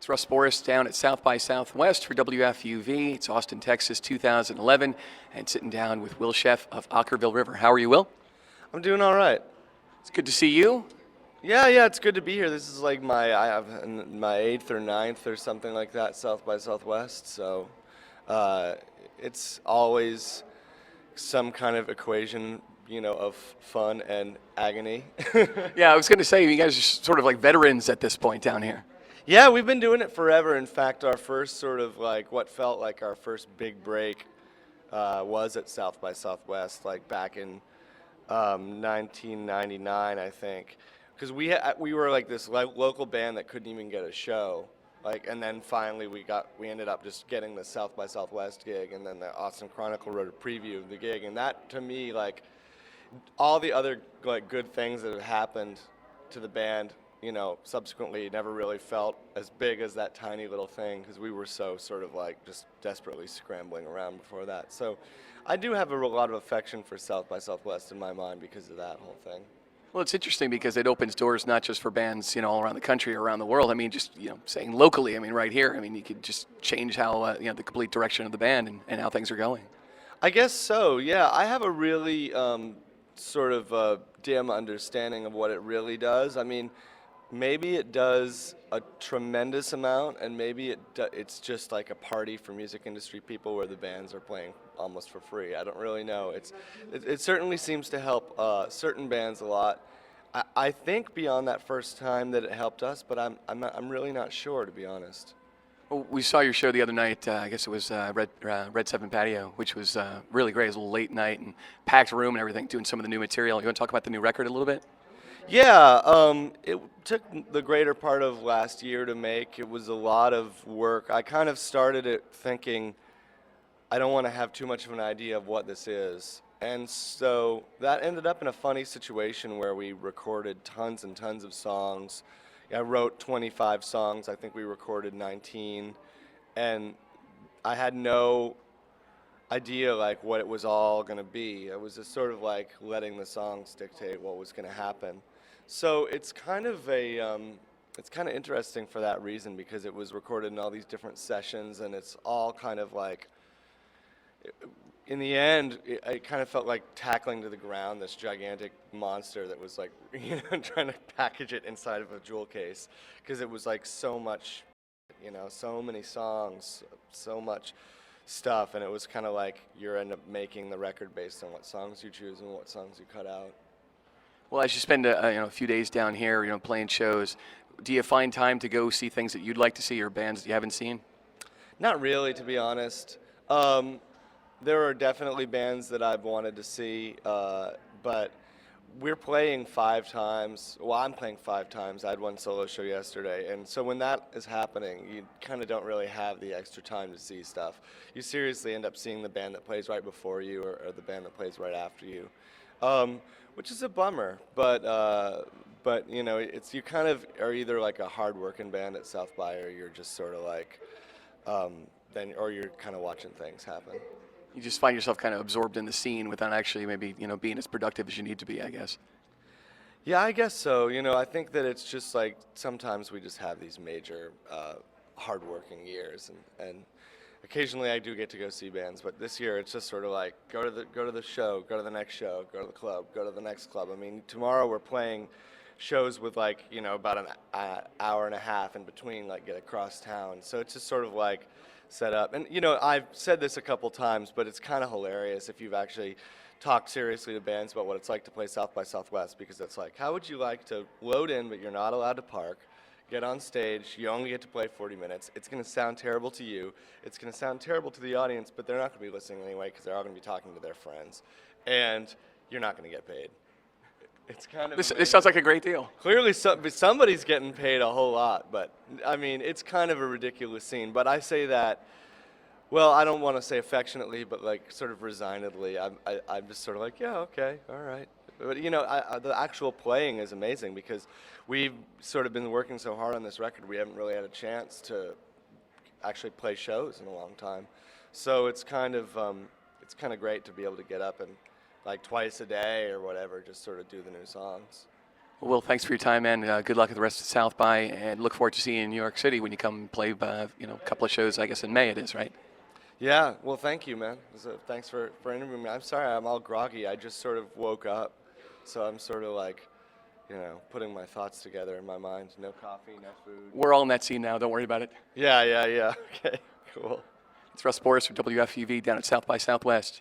It's Russ Borris down at South by Southwest for WFUV. It's Austin, Texas, 2011, and sitting down with Will Sheff of Okkervil River. How are you, Will? I'm doing all right. It's good to see you. Yeah, it's good to be here. This is like I have my 8th or 9th or something like that, South by Southwest. So it's always some kind of equation, of fun and agony. Yeah, I was going to say, you guys are sort of like veterans at this point down here. Yeah, we've been doing it forever. In fact, our first sort of like what felt like our first big break was at South by Southwest, like back in 1999, I think. Because we were like this local band that couldn't even get a show, and then finally we ended up just getting the South by Southwest gig, and then the Austin Chronicle wrote a preview of the gig, and that to me, like all the other good things that have happened to the band, subsequently never really felt as big as that tiny little thing, because we were so sort of like just desperately scrambling around before that. So I do have a lot of affection for South by Southwest in my mind because of that whole thing. Well, it's interesting because it opens doors not just for bands, all around the country or around the world. I mean, just, saying locally, right here, you could just change how, the complete direction of the band and how things are going. I guess so, yeah. I have a really sort of dim understanding of what it really does. Maybe it does a tremendous amount, and maybe it's just like a party for music industry people where the bands are playing almost for free. I don't really know. It certainly seems to help certain bands a lot. I think beyond that first time that it helped us, but I'm really not sure, to be honest. Well, we saw your show the other night. I guess it was Red 7 Patio, which was really great. It was a little late night and packed room and everything, doing some of the new material. You want to talk about the new record a little bit? Yeah, it took the greater part of last year to make. It was a lot of work. I kind of started it thinking I don't want to have too much of an idea of what this is. And so that ended up in a funny situation where we recorded tons and tons of songs. I wrote 25 songs. I think we recorded 19. And I had no idea what it was all going to be. It was just sort of like letting the songs dictate what was going to happen. So it's kind of interesting for that reason, because it was recorded in all these different sessions, and it's all kind of like, in the end, it kind of felt like tackling to the ground this gigantic monster that was trying to package it inside of a jewel case, because it was like so much, so many songs, so much stuff, and it was kind of like you end up making the record based on what songs you choose and what songs you cut out. Well, as you spend a few days down here, playing shows, do you find time to go see things that you'd like to see or bands that you haven't seen? Not really, to be honest. There are definitely bands that I've wanted to see, but we're playing 5 times. Well, I'm playing 5 times. I had one solo show yesterday, and so when that is happening, you kind of don't really have the extra time to see stuff. You seriously end up seeing the band that plays right before you or the band that plays right after you, which is a bummer. But you kind of are either like a hard-working band at South by, or you're just sort of like, or you're kind of watching things happen. You just find yourself kind of absorbed in the scene without actually maybe, being as productive as you need to be, I guess. Yeah, I guess so. I think that it's just like sometimes we just have these major hard-working years, and occasionally I do get to go see bands, but this year it's just sort of like go to the show, go to the next show, go to the club, go to the next club. Tomorrow we're playing shows with about an hour and a half in between, get across town. So it's just sort of like set up. And I've said this a couple times, but it's kind of hilarious if you've actually talked seriously to bands about what it's like to play South by Southwest, because it's like, how would you like to load in, but you're not allowed to park, get on stage, you only get to play 40 minutes, it's going to sound terrible to you, it's going to sound terrible to the audience, but they're not going to be listening anyway because they're all going to be talking to their friends, and you're not going to get paid. It's kind of this sounds like a great deal. Clearly somebody's getting paid a whole lot, but it's kind of a ridiculous scene. But I say that, well, I don't want to say affectionately, but sort of resignedly. I'm just sort of like, yeah, okay, all right. But the actual playing is amazing, because we've sort of been working so hard on this record, we haven't really had a chance to actually play shows in a long time. So it's kind of great to be able to get up and twice a day or whatever, just sort of do the new songs. Well, thanks for your time, man. Good luck at the rest of South by, and look forward to seeing you in New York City when you come play. A couple of shows, I guess in May it is, right? Yeah, well, thank you, man. Thanks for interviewing me. I'm sorry I'm all groggy. I just sort of woke up, so I'm sort of like, putting my thoughts together in my mind. No coffee, no food. We're all in that scene now. Don't worry about it. Yeah. Okay, cool. It's Russ Borris from WFUV down at South by Southwest.